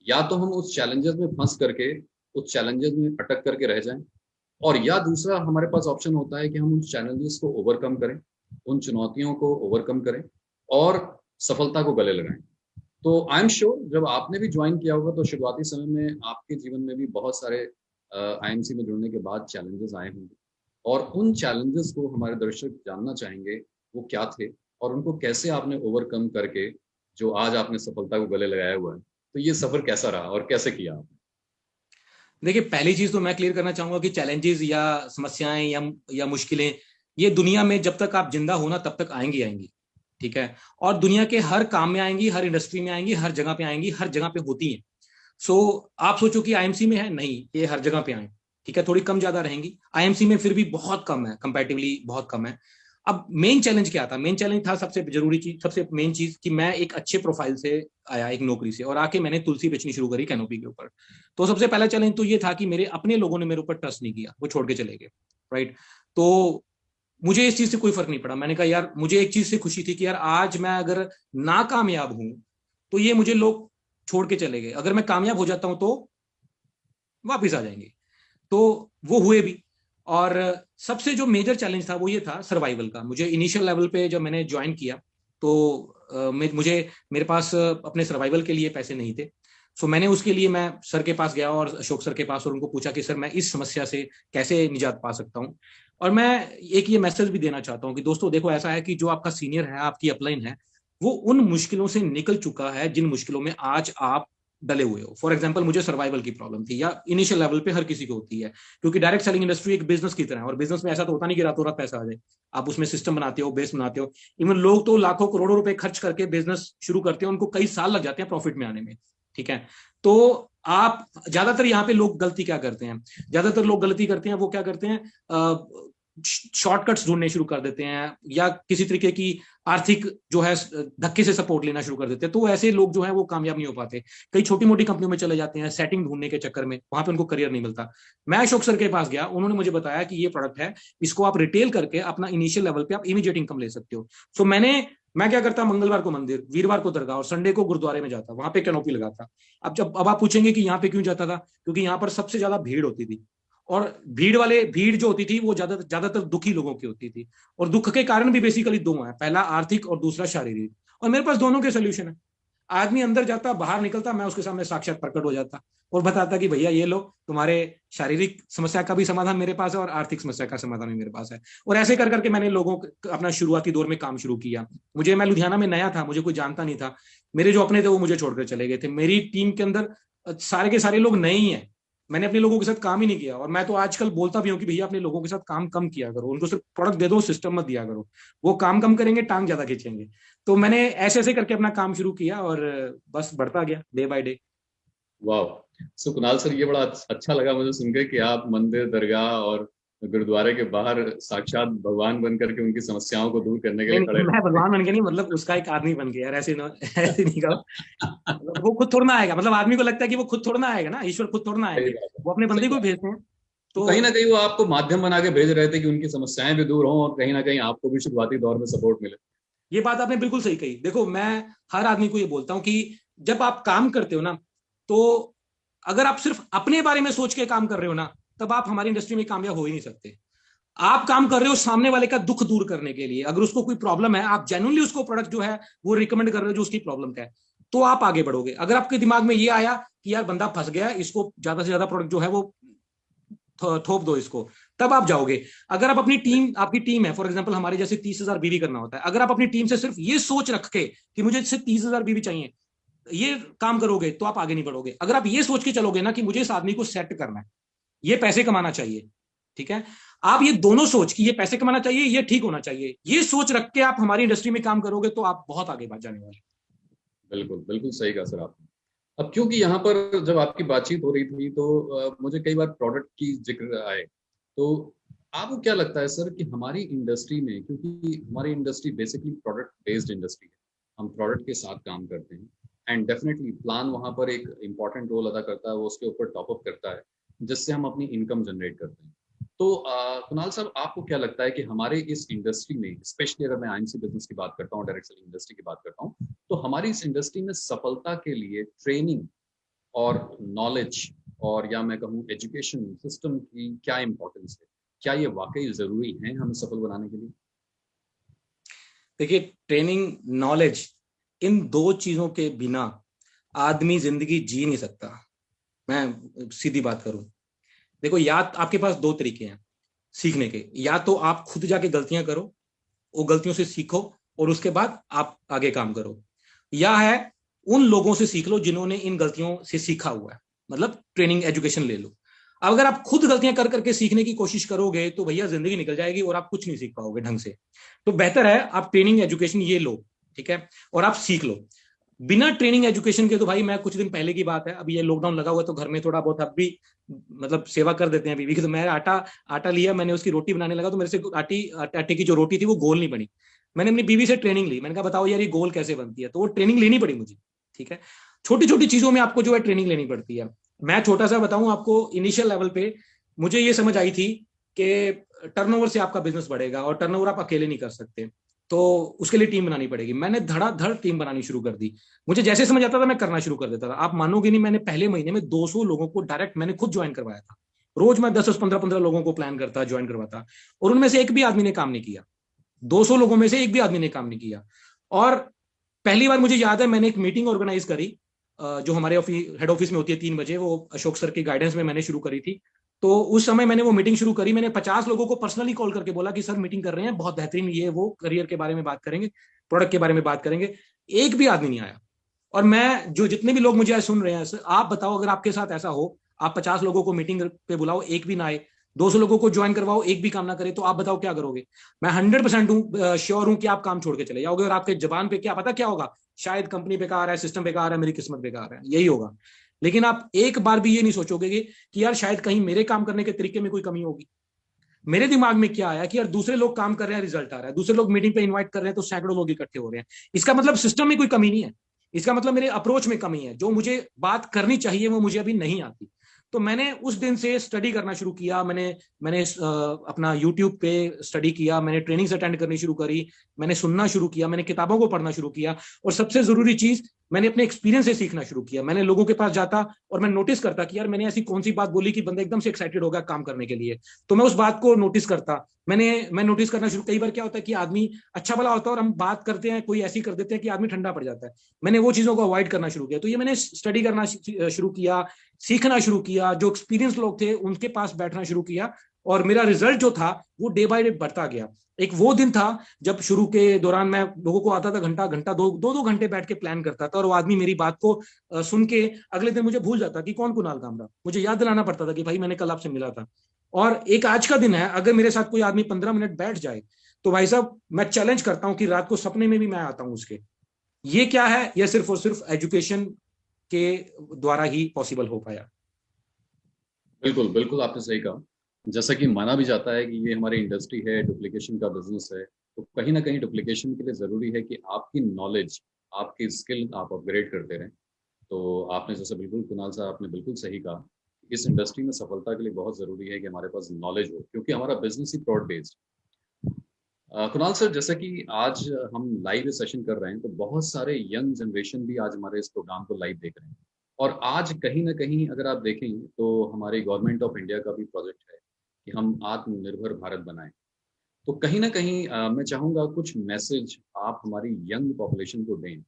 Speaker 1: या तो हम उस चैलेंजेस में फंस करके, उस चैलेंजेस में अटक करके रह जाएं, और या दूसरा हमारे पास ऑप्शन होता है कि हम उन चैलेंजेस को ओवरकम करें, उन चुनौतियों को ओवरकम करें और सफलता को गले लगाएं। तो आई एम श्योर जब आपने भी ज्वाइन किया होगा तो शुरुआती समय में आपके जीवन में भी बहुत सारे आईएमसी में जुड़ने के बाद चैलेंजेस आए होंगे, और उन चैलेंजेस को हमारे दर्शक जानना चाहेंगे वो क्या थे और उनको कैसे आपने ओवरकम करके जो आज आपने सफलता को गले लगाया हुआ है। तो ये सफर कैसा रहा और कैसे किया आपने?
Speaker 2: देखिए, पहली चीज तो मैं क्लियर करना चाहूंगा कि चैलेंजेस या समस्याएं या मुश्किलें, ये दुनिया में जब तक आप जिंदा हो ना तब तक आएंगी आएंगी। ठीक है, और दुनिया के हर काम में आएंगी, हर इंडस्ट्री में आएंगी, हर जगह पे आएंगी, हर जगह पे होती हैं। सो आप सोचो कि आईएमसी में है, नहीं, ये हर जगह पे आए। ठीक है, थोड़ी कम ज्यादा रहेंगी, आईएमसी में फिर भी बहुत कम है, कंपैरेटिवली बहुत कम है। अब मेन चैलेंज क्या था? मेन चैलेंज था, सबसे जरूरी चीज, सबसे मेन चीज, कि मैं एक अच्छे प्रोफाइल से आया, एक नौकरी से, और आके मैंने तुलसी बेचनी शुरू करी कैनोपी के ऊपर। तो सबसे पहला चैलेंज तो ये था कि मेरे अपने लोगों ने मेरे ऊपर ट्रस्ट नहीं किया, वो छोड़ के चले गए। राइट, तो मुझे इस चीज से कोई फर्क नहीं पड़ा। मैंने कहा यार, मुझे एक चीज से खुशी थी कि यार आज मैं अगर नाकामयाब हूं तो ये मुझे लोग छोड़ के चले गए, अगर मैं कामयाब हो जाता हूं तो वापिस आ जाएंगे। तो वो हुए भी। और सबसे जो मेजर चैलेंज था वो ये था सर्वाइवल का। मुझे इनिशियल लेवल पे जब मैंने ज्वाइन किया तो मेरे पास अपने सर्वाइवल के लिए पैसे नहीं थे। सो मैंने उसके लिए, मैं सर के पास गया, और अशोक सर के पास, और उनको पूछा कि सर मैं इस समस्या से कैसे निजात पा सकता हूँ। और मैं एक ये मैसेज भी देना चाहता हूँ कि दोस्तों देखो, ऐसा है कि जो आपका सीनियर है, आपकी अपलाइन है, वो उन मुश्किलों से निकल चुका है जिन मुश्किलों में आज आप डले हुए हो। फॉर एग्जांपल मुझे सर्वाइवल की प्रॉब्लम थी, या इनिशियल लेवल पे हर किसी को होती है, क्योंकि डायरेक्ट सेलिंग इंडस्ट्री एक बिजनेस की तरह है, और बिजनेस में ऐसा तो होता नहीं कि रातों रात पैसा आ जाए। आप उसमें सिस्टम बनाते हो, बेस बनाते हो। इवन लोग तो लाखों करोड़ों रुपए खर्च करके बिजनेस शुरू करते हैं, उनको कई साल लग जाते हैं प्रॉफिट में आने में। ठीक है, तो आप ज्यादातर यहाँ पे लोग गलती क्या करते हैं, ज्यादातर लोग गलती करते हैं, वो क्या करते हैं, शॉर्टकट्स ढूंढने शुरू कर देते हैं, या किसी तरीके की आर्थिक जो है धक्के से सपोर्ट लेना शुरू कर देते हैं। तो ऐसे लोग जो है वो कामयाब नहीं हो पाते, कई छोटी मोटी कंपनियों में चले जाते हैं सेटिंग ढूंढने के चक्कर में, वहां पे उनको करियर नहीं मिलता। मैं अशोक सर के पास गया, उन्होंने मुझे बताया कि ये प्रोडक्ट है, इसको आप रिटेल करके अपना इनिशियल लेवल पे आप इमीडिएट इनकम ले सकते हो। सो मैं क्या करता, मंगलवार को मंदिर, वीरवार को दरगाह और संडे को गुरुद्वारे में जाता, वहां पे कैनोपी लगाता। अब आप पूछेंगे कि यहाँ पे क्यों जाता था, क्योंकि यहाँ पर सबसे ज्यादा भीड़ होती थी, और भीड़ जो होती थी वो ज्यादातर दुखी लोगों की होती थी। और दुख के कारण भी बेसिकली दो हैं, पहला आर्थिक और दूसरा शारीरिक, और मेरे पास दोनों के सोल्यूशन है। आदमी अंदर जाता, बाहर निकलता, मैं उसके सामने साक्षात प्रकट हो जाता और बताता कि भैया ये लो, तुम्हारे शारीरिक समस्या का भी समाधान मेरे पास है और आर्थिक समस्या का समाधान भी मेरे पास है। और ऐसे कर करके मैंने लोगों अपना शुरुआती दौर में काम शुरू किया। मैं लुधियाना में नया था, मुझे कोई जानता नहीं था, मेरे जो अपने थे वो मुझे छोड़कर चले गए थे, मेरी टीम के अंदर सारे के सारे लोग नए ही हैं, मैंने अपने लोगों के साथ काम ही नहीं किया। और मैं तो आजकल बोलता भी हूँ कि भैया अपने लोगों के साथ काम कम किया करो, उनको सिर्फ प्रोडक्ट दे दो, सिस्टम मत दिया करो, वो काम कम करेंगे, टांग ज्यादा खींचेंगे। तो मैंने ऐसे ऐसे करके अपना काम शुरू किया और बस बढ़ता गया डे बाय डे।
Speaker 1: वाह। सो कुणाल सर, ये बड़ा अच्छा लगा मुझे सुनकर कि आप मंदिर, दरगाह और गुरुद्वारे के बाहर साक्षात भगवान बन करके उनकी समस्याओं को दूर करने के
Speaker 2: नहीं
Speaker 1: लिए
Speaker 2: नहीं,
Speaker 1: खड़े
Speaker 2: मैं
Speaker 1: रहते
Speaker 2: भगवान बन गया नहीं, मतलब उसका एक आदमी बन गया यार, ऐसे ऐसे नहीं कहो। मतलब वो खुद थोड़ा ना आएगा, मतलब आदमी को लगता है कि वो खुद थोड़ा ना आएगा ना, ईश्वर खुद थोड़ा ना
Speaker 1: सही
Speaker 2: आएंगे,
Speaker 1: बात है।
Speaker 2: वो अपने
Speaker 1: सही
Speaker 2: बंदे को
Speaker 1: बात है।
Speaker 2: भेजते हैं।
Speaker 1: तो
Speaker 2: तो
Speaker 1: कहीं ना कहीं वो आपको माध्यम बना के भेज रहे थे कि उनकी समस्याएं भी दूर हों और कहीं ना कहीं आपको भी शुरुआती दौर में सपोर्ट मिले।
Speaker 2: ये बात आपने बिल्कुल सही कही। देखो, मैं हर आदमी को ये बोलता हूँ कि जब आप काम करते हो ना, तो अगर आप सिर्फ अपने बारे में सोच के काम कर रहे हो ना, तब आप हमारी इंडस्ट्री में कामयाब हो ही नहीं सकते। आप काम कर रहे हो सामने वाले का दुख दूर करने के लिए, अगर उसको कोई प्रॉब्लम है, आप जेन्युइनली उसको प्रोडक्ट जो है वो रिकमेंड कर रहे हो जो उसकी प्रॉब्लम का है, तो आप आगे बढ़ोगे। अगर आपके दिमाग में ये आया कि यार बंदा फंस गया, इसको ज्यादा से ज्यादा प्रोडक्ट जो है वो थोप दो इसको, तब आप जाओगे। अगर आप अपनी टीम, आपकी टीम है, फॉर एग्जांपल हमारे जैसे 30,000 बीवी करना होता है, अगर आप अपनी टीम से सिर्फ ये सोच रख के कि मुझे इससे 30,000 बीवी चाहिए, ये काम करोगे तो आप आगे नहीं बढ़ोगे। अगर आप ये सोच के चलोगे ना कि मुझे इस आदमी को सेट करना है, ये पैसे कमाना चाहिए, ठीक है, आप ये दोनों सोच कि ये पैसे कमाना चाहिए, ये ठीक होना चाहिए, ये सोच रख के आप हमारी इंडस्ट्री में काम करोगे तो आप बहुत आगे बढ़ जाने वाले।
Speaker 1: बिल्कुल बिल्कुल सही कहा सर आपने। अब क्योंकि यहाँ पर जब आपकी बातचीत हो रही थी तो मुझे कई बार प्रोडक्ट की जिक्र आए, तो आपको क्या लगता है सर कि हमारी इंडस्ट्री में, क्योंकि हमारी industry basically product based industry है, हम प्रोडक्ट के साथ काम करते हैं, एंड डेफिनेटली प्लान वहाँ पर एक इम्पॉर्टेंट रोल अदा करता है, वो उसके ऊपर टॉप अप करता है जिससे हम अपनी इनकम जनरेट करते हैं। तो कुणाल साहब, आपको क्या लगता है कि हमारे इस इंडस्ट्री में, स्पेशली अगर मैं आईएमसी बिजनेस की बात करता हूँ, डायरेक्ट सेलिंग इंडस्ट्री की बात करता हूँ, तो हमारी इस इंडस्ट्री में सफलता के लिए ट्रेनिंग और नॉलेज, और या मैं कहूँ एजुकेशन सिस्टम की क्या इंपॉर्टेंस है? क्या ये वाकई जरूरी है हमें सफल बनाने के लिए?
Speaker 2: देखिए, ट्रेनिंग, नॉलेज, इन दो चीजों के बिना आदमी जिंदगी जी नहीं सकता। मैं सीधी बात करूं, देखो, या आपके पास दो तरीके हैं सीखने के, या तो आप खुद जाके गलतियां करो, वो गलतियों से सीखो और उसके बाद आप आगे काम करो, या है उन लोगों से सीख लो जिन्होंने इन गलतियों से सीखा हुआ है, मतलब ट्रेनिंग एजुकेशन ले लो। अब अगर आप खुद गलतियां कर करके सीखने की कोशिश करोगे तो भैया जिंदगी निकल जाएगी और आप कुछ नहीं सीख पाओगे ढंग से। तो बेहतर है आप ट्रेनिंग एजुकेशन ये लो, ठीक है, और आप सीख लो। बिना ट्रेनिंग एजुकेशन के तो भाई, मैं कुछ दिन पहले की बात है, अभी ये लॉकडाउन लगा हुआ है तो घर में थोड़ा बहुत अब भी मतलब सेवा कर देते हैं बीवी की। तो मैं आटा आटा लिया, मैंने उसकी रोटी बनाने लगा, तो मेरे से आटे की जो रोटी थी वो गोल नहीं बनी। मैंने अपनी बीवी से ट्रेनिंग ली, मैंने कहा बताओ यार ये गोल कैसे बनती है, तो वो ट्रेनिंग लेनी पड़ी मुझे। ठीक है, छोटी छोटी चीजों में आपको जो है ट्रेनिंग लेनी पड़ती है। मैं छोटा सा बताऊं आपको, इनिशियल लेवल पे मुझे ये समझ आई थी कि टर्नओवर से आपका बिजनेस बढ़ेगा, और टर्नओवर आप अकेले नहीं कर सकते, तो उसके लिए टीम बनानी पड़ेगी। मैंने धड़ाधड़ टीम बनानी शुरू कर दी, मुझे जैसे समझ आता था मैं करना शुरू कर देता था। आप मानोगे नहीं, मैंने पहले महीने में 200 लोगों को डायरेक्ट मैंने खुद ज्वाइन करवाया था। रोज मैं 10 15 15 लोगों को प्लान करता, ज्वाइन करवाता, और उनमें से एक भी आदमी ने काम नहीं किया। 200 लोगों में से एक भी आदमी ने काम नहीं किया। और पहली बार मुझे याद है, मैंने एक मीटिंग ऑर्गेनाइज करी जो हमारे हेड ऑफिस में होती है 3 बजे, वो अशोक सर की गाइडेंस में मैंने शुरू करी थी। तो उस समय मैंने वो मीटिंग शुरू करी, मैंने 50 लोगों को पर्सनली कॉल करके बोला कि सर मीटिंग कर रहे हैं, बहुत बेहतरीन, ये वो करियर के बारे में बात करेंगे, प्रोडक्ट के बारे में बात करेंगे। एक भी आदमी नहीं आया, और मैं जो जितने भी लोग मुझे आज सुन रहे हैं, आप बताओ अगर आपके साथ ऐसा हो, आप 50 लोगों को मीटिंग पे बुलाओ, एक भी ना आए, 200 लोगों को ज्वाइन करवाओ, एक भी काम ना करे, तो आप बताओ क्या करोगे? मैं 100% हूँ, श्योर हूं कि आप काम छोड़ के चले जाओगे, और आपके जबान पे क्या पता क्या होगा, शायद कंपनी बेकार है, सिस्टम बेकार है, मेरी किस्मत बेकार है, यही होगा। लेकिन आप एक बार भी ये नहीं सोचोगे कि यार शायद कहीं मेरे काम करने के तरीके में कोई कमी होगी। मेरे दिमाग में क्या आया कि यार दूसरे लोग काम कर रहे हैं, रिजल्ट आ रहा है, दूसरे लोग मीटिंग पे इनवाइट कर रहे हैं तो सैकड़ों लोग इकट्ठे हो रहे हैं, इसका मतलब सिस्टम में कोई कमी नहीं है, इसका मतलब मेरे अप्रोच में कमी है, जो मुझे बात करनी चाहिए वो मुझे अभी नहीं आती। तो मैंने उस दिन से स्टडी करना शुरू किया, मैंने मैंने अपना यूट्यूब पे स्टडी किया, मैंने ट्रेनिंग्स अटेंड करनी शुरू करी, मैंने सुनना शुरू किया, मैंने किताबों को पढ़ना शुरू किया, और सबसे जरूरी चीज, मैंने अपने एक्सपीरियंस से सीखना शुरू किया। मैंने लोगों के पास जाता और मैं नोटिस करता कि यार मैंने ऐसी कौन सी बात बोली कि बंदा एकदम से एक्साइटेड हो गया काम करने के लिए, तो मैं उस बात को नोटिस करता। मैं नोटिस करना शुरू, कई बार क्या होता है कि आदमी अच्छा भला होता है और हम बात करते हैं कोई ऐसी कर देते हैं कि आदमी ठंडा पड़ जाता है। मैंने वो चीजों को अवॉइड करना शुरू किया, तो ये मैंने स्टडी करना शुरू किया, सीखना शुरू किया, जो एक्सपीरियंस लोग थे उनके पास बैठना शुरू किया, और मेरा रिजल्ट जो था वो डे बाय डे बढ़ता गया। एक वो दिन था जब शुरू के दौरान मैं लोगों को आता था, घंटा घंटा दो घंटे बैठ के प्लान करता था, और वो आदमी मेरी बात को सुन के अगले दिन मुझे भूल जाता कि कौन कुणाल कामरा, मुझे याद दिलाना पड़ता था कि भाई मैंने कल आपसे मिला था। और एक आज का दिन है, अगर मेरे साथ कोई आदमी 15 मिनट बैठ जाए तो भाई साहब मैं चैलेंज करता हूं कि रात को सपने में भी मैं आता हूं उसके। ये क्या है? यह सिर्फ और सिर्फ एजुकेशन के द्वारा ही पॉसिबल हो पाया।
Speaker 1: बिल्कुल बिल्कुल, आपने सही कहा। जैसा कि माना भी जाता है कि ये हमारी इंडस्ट्री है, डुप्लीकेशन का बिजनेस है, तो कहीं ना कहीं डुप्लीकेशन के लिए ज़रूरी है कि आपकी नॉलेज, आपकी स्किल आप अपग्रेड करते रहें। तो आपने जैसे बिल्कुल कुणाल साहब, आपने बिल्कुल सही कहा। इस इंडस्ट्री में सफलता के लिए बहुत ज़रूरी है कि हमारे पास नॉलेज हो, क्योंकि हमारा बिजनेस ही प्रोडक्ट बेस्ड। कुणाल सर, जैसा कि आज हम लाइव सेशन कर रहे हैं, तो बहुत सारे यंग जनरेशन भी आज हमारे इस प्रोग्राम को लाइव देख रहे हैं। और आज कहीं ना कहीं अगर आप देखें तो हमारी गवर्नमेंट ऑफ इंडिया का भी प्रोजेक्ट है कि हम आत्मनिर्भर भारत बनाएं। तो कहीं ना कहीं मैं चाहूँगा कुछ मैसेज आप हमारी यंग पॉपुलेशन को दें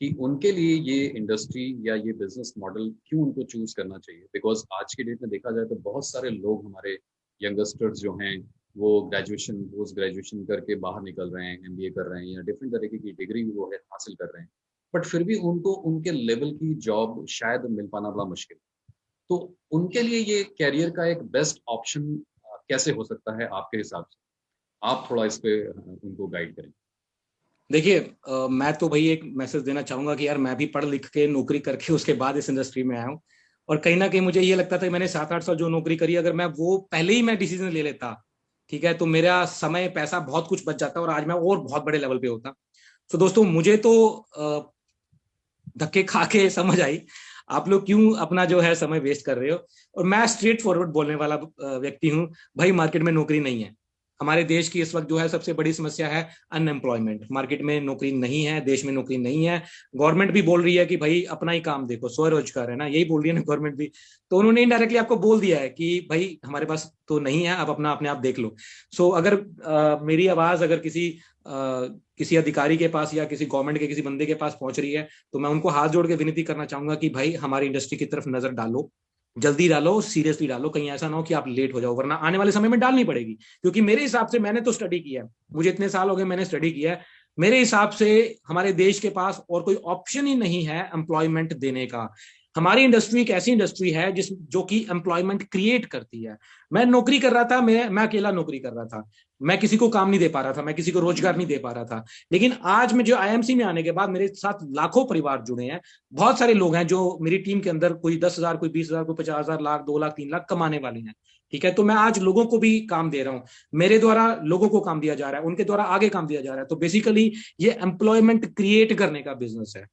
Speaker 1: कि उनके लिए ये इंडस्ट्री या ये बिजनेस मॉडल क्यों उनको चूज करना चाहिए। बिकॉज आज के डेट में देखा जाए तो बहुत सारे लोग हमारे यंगस्टर्स जो हैं वो ग्रेजुएशन, पोस्ट ग्रेजुएशन करके बाहर निकल रहे हैं, एमबीए कर रहे हैं या डिफरेंट तरीके की डिग्री वो है हासिल कर रहे हैं, बट फिर भी उनको उनके लेवल की जॉब शायद मिल पाना बड़ा मुश्किल। तो उनके लिए ये कैरियर का एक बेस्ट ऑप्शन कैसे हो सकता है आपके हिसाब से? आप थोड़ा इस पे उनको गाइड करें।
Speaker 2: देखिए, मैं तो भाई एक मैसेज देना चाहूंगा कि यार मैं भी पढ़ लिख के नौकरी करके उसके बाद इस इंडस्ट्री में आया हूँ, और कहीं ना कहीं मुझे ये लगता था कि मैंने 7-8 साल जो नौकरी करी, अगर मैं वो पहले ही मैं डिसीजन ले लेता, ठीक है, तो मेरा समय पैसा बहुत कुछ बच जाता और आज मैं और बहुत बड़े लेवल पे होता। तो दोस्तों मुझे तो धक्के खा के समझ आई आप लोग क्यों अपना जो है समय वेस्ट कर रहे हो, और मैं स्ट्रेट फॉरवर्ड बोलने वाला व्यक्ति हूँ। भाई मार्केट में नौकरी नहीं है। हमारे देश की इस वक्त जो है सबसे बड़ी समस्या है अनएम्प्लॉयमेंट। मार्केट में नौकरी नहीं है, देश में नौकरी नहीं है। गवर्नमेंट भी बोल रही है कि भाई अपना ही काम देखो, स्वरोजगार है ना, यही बोल रही है ना गवर्नमेंट भी। तो उन्होंने इनडायरेक्टली आपको बोल दिया है कि भाई हमारे पास तो नहीं है, आप अपना अपने आप देख लो। सो अगर मेरी आवाज अगर किसी अधिकारी के पास या किसी गवर्नमेंट के किसी बंदे के पास पहुंच रही है, तो मैं उनको हाथ जोड़ के विनती करना चाहूंगा कि भाई हमारी इंडस्ट्री की तरफ नजर डालो, जल्दी डालो, सीरियसली डालो, कहीं ऐसा ना हो कि आप लेट हो जाओ, वरना आने वाले समय में डालनी पड़ेगी। क्योंकि मेरे हिसाब से, मैंने तो स्टडी किया है, मुझे इतने साल हो गए, मैंने स्टडी किया है, मेरे हिसाब से हमारे देश के पास और कोई ऑप्शन ही नहीं है एम्प्लॉयमेंट देने का। हमारी इंडस्ट्री एक ऐसी इंडस्ट्री है जो कि एम्प्लॉयमेंट क्रिएट करती है। मैं नौकरी कर रहा था, मैं अकेला नौकरी कर रहा था, मैं किसी को काम नहीं दे पा रहा था, मैं किसी को रोजगार नहीं दे पा रहा था। लेकिन आज मैं जो आईएमसी में आने के बाद मेरे साथ लाखों परिवार जुड़े हैं, बहुत सारे लोग हैं जो मेरी टीम के अंदर, कोई 10,000, कोई 20,000, कोई 50,000, लाख, 2 लाख, 3 लाख कमाने वाले हैं। ठीक है, तो मैं आज लोगों को भी काम दे रहा हूं, मेरे द्वारा लोगों को काम दिया जा रहा है, उनके द्वारा आगे काम दिया जा रहा है। तो बेसिकली ये एम्प्लॉयमेंट क्रिएट करने का बिजनेस है।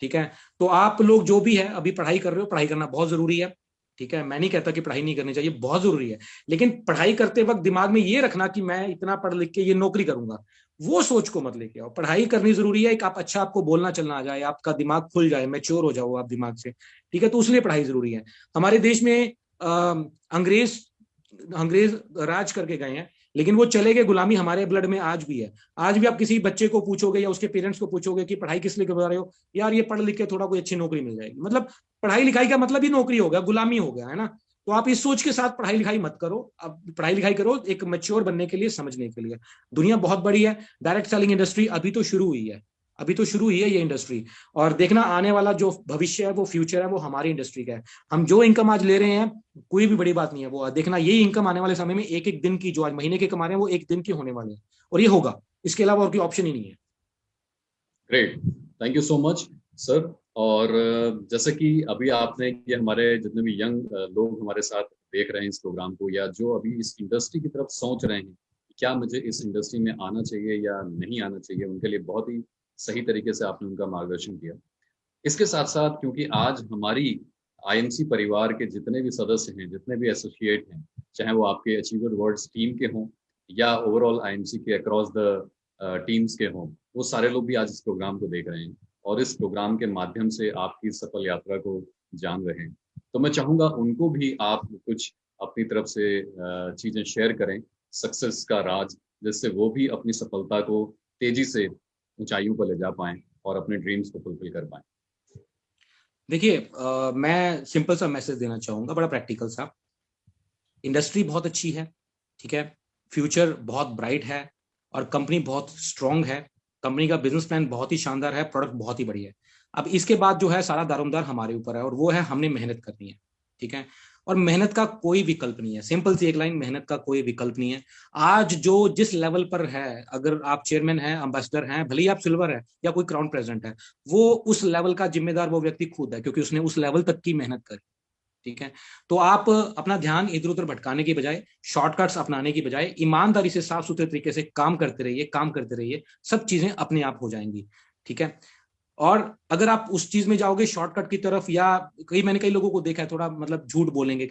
Speaker 2: ठीक है, तो आप लोग जो भी है अभी पढ़ाई कर रहे हो, पढ़ाई करना बहुत जरूरी है। ठीक है, मैं नहीं कहता कि पढ़ाई नहीं करनी चाहिए, बहुत जरूरी है, लेकिन पढ़ाई करते वक्त दिमाग में ये रखना कि मैं इतना पढ़ लिख के ये नौकरी करूंगा, वो सोच को मत लेके आओ। पढ़ाई करनी जरूरी है, एक आप अच्छा, आपको बोलना चलना आ जाए, आपका दिमाग खुल जाए, मैच्योर हो जाओ आप दिमाग से। ठीक है, तो उसलिए पढ़ाई जरूरी है। हमारे देश में अंग्रेज अंग्रेज राज करके गए हैं, लेकिन वो चले गए, गुलामी हमारे ब्लड में आज भी है। आज भी आप किसी बच्चे को पूछोगे या उसके पेरेंट्स को पूछोगे कि पढ़ाई किस लिए करवा रहे हो, यार ये पढ़ लिख के थोड़ा कोई अच्छी नौकरी मिल जाएगी। मतलब पढ़ाई लिखाई का मतलब ही नौकरी हो गया, गुलामी हो गया, है ना। तो आप इस सोच के साथ पढ़ाई लिखाई मत करो, अब पढ़ाई लिखाई करो एक मैच्योर बनने के लिए, समझने के लिए। दुनिया बहुत बड़ी है, डायरेक्ट सेलिंग इंडस्ट्री अभी तो शुरू हुई है। अभी तो शुरू ही है ये इंडस्ट्री। और देखना आने वाला जो भविष्य है, वो फ्यूचर है, वो हमारी इंडस्ट्री का है। हम जो इनकम आज ले रहे हैं कोई भी बड़ी बात नहीं है, वो देखना यही इनकम आने वाले समय में एक एक दिन की, जो आज महीने के कमा रहे हैं वो एक दिन के होने वाले हैं, और ये होगा, इसके अलावा और कोई ऑप्शन ही नहीं है।
Speaker 1: Great, thank you so much sir. और जैसे कि अभी आपने, ये हमारे जितने भी यंग लोग हमारे साथ देख रहे हैं इस प्रोग्राम को, या जो अभी इस इंडस्ट्री की तरफ सोच रहे हैं कि क्या मुझे इस इंडस्ट्री में आना चाहिए या नहीं आना चाहिए, उनके लिए बहुत ही सही तरीके से आपने उनका मार्गदर्शन किया। इसके साथ साथ, क्योंकि आज हमारी आईएमसी परिवार के जितने भी सदस्य हैं, जितने भी एसोसिएट हैं, चाहे वो आपके अचीवर वर्ड्स टीम के हों या ओवरऑल आईएमसी के अक्रॉस द टीम्स के हों, वो सारे लोग भी आज इस प्रोग्राम को देख रहे हैं और इस प्रोग्राम के माध्यम से आपकी सफल यात्रा को जान रहे हैं। तो मैं चाहूंगा उनको भी आप कुछ अपनी तरफ से चीजें शेयर करें, सक्सेस का राज, जिससे वो भी अपनी सफलता को तेजी से ऊंचाइयों पर ले जा पाएं और अपने ड्रीम्स को फुलफिल कर पाएं।
Speaker 2: देखिए, मैं सिंपल सा मैसेज देना चाहूंगा, बड़ा प्रैक्टिकल सा। इंडस्ट्री बहुत अच्छी है, ठीक है, फ्यूचर बहुत ब्राइट है, और कंपनी बहुत स्ट्रांग है, कंपनी का बिजनेस प्लान बहुत ही शानदार है, प्रोडक्ट बहुत ही बढ़िया है। अब इसके बाद जो है सारा दारोमदार हमारे ऊपर है, और वो है हमने मेहनत करनी है, ठीक है। और मेहनत का कोई विकल्प नहीं है, सिंपल सी एक लाइन, मेहनत का कोई विकल्प नहीं है। आज जो जिस लेवल पर है, अगर आप चेयरमैन हैं, एम्बेसडर हैं, भले ही आप सिल्वर है या कोई क्राउन प्रेसिडेंट है, वो उस लेवल का जिम्मेदार वो व्यक्ति खुद है, क्योंकि उसने उस लेवल तक की मेहनत करी, ठीक है। तो आप अपना ध्यान इधर उधर भटकाने की बजाय, शॉर्टकट्स अपनाने की बजाय, ईमानदारी से साफ सुथरे तरीके से काम करते रहिए, काम करते रहिए, सब चीजें अपने आप हो जाएंगी, ठीक है। और अगर आप उस चीज में जाओगे शॉर्टकट की तरफ, या मैंने कई लोगों को देखा है थोड़ा मतलब झूठ बोलेंगे,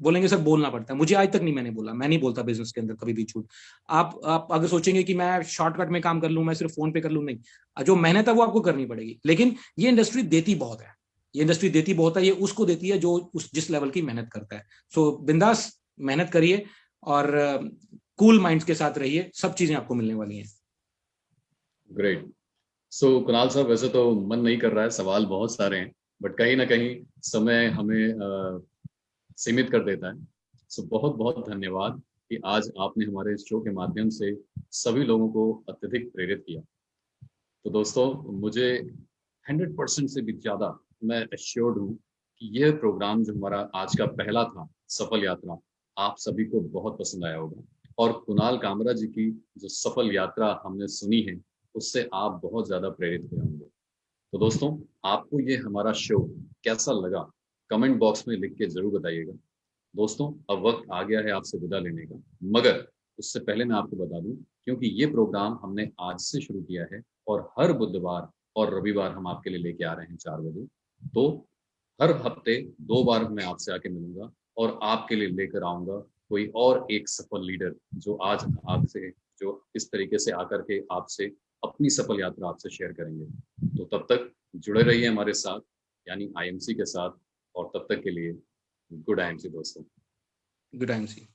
Speaker 2: बोलेंगे सर बोलना पड़ता है, मुझे आज तक नहीं, मैंने बोला, मैं नहीं बोलता बिजनेस के अंदर कभी भी झूठ। आप अगर सोचेंगे कि मैं शॉर्टकट में काम कर लूं, मैं सिर्फ फोन पे कर लूं, नहीं, जो मेहनत है वो आपको करनी पड़ेगी। लेकिन ये इंडस्ट्री देती बहुत है, ये इंडस्ट्री देती बहुत है, ये उसको देती है जो उस जिस लेवल की मेहनत करता है। सो बिंदास मेहनत करिए, और कूल माइंड्स के साथ रहिए, सब चीजें आपको मिलने वाली हैं।
Speaker 1: ग्रेट। सो कुणाल साहब, वैसे तो मन नहीं कर रहा है, सवाल बहुत सारे हैं, बट कहीं ना कहीं समय हमें सीमित कर देता है। सो बहुत बहुत धन्यवाद कि आज आपने हमारे इस शो के माध्यम से सभी लोगों को अत्यधिक प्रेरित किया। तो दोस्तों, मुझे 100% से भी ज़्यादा मैं एश्योर्ड हूँ कि यह प्रोग्राम जो हमारा आज का पहला था, सफल यात्रा, आप सभी को बहुत पसंद आया होगा। और कुणाल कामरा जी की जो सफल यात्रा हमने सुनी है, उससे आप बहुत ज़्यादा प्रेरित हुए होंगे। तो दोस्तों, आपको ये हमारा शो कैसा लगा, कमेंट बॉक्स में लिख के जरूर बताइएगा। दोस्तों, अब वक्त आ गया है आपसे विदा लेने का, मगर उससे पहले मैं आपको बता दूं, क्योंकि ये प्रोग्राम हमने आज से शुरू किया है और हर बुधवार और रविवार हम आपके लिए लेके आ रहे हैं 4 बजे। तो हर हफ्ते 2 बार मैं आपसे आके मिलूंगा और आपके लिए लेकर आऊंगा कोई और एक सफल लीडर, जो आज आपसे, जो इस तरीके से आकर के आपसे अपनी सफल यात्रा आपसे शेयर करेंगे। तो तब तक जुड़े रहिए हमारे साथ, यानी आईएमसी के साथ। और तब तक के लिए गुड आईएमसी दोस्तों।
Speaker 2: गुड टाइम सी।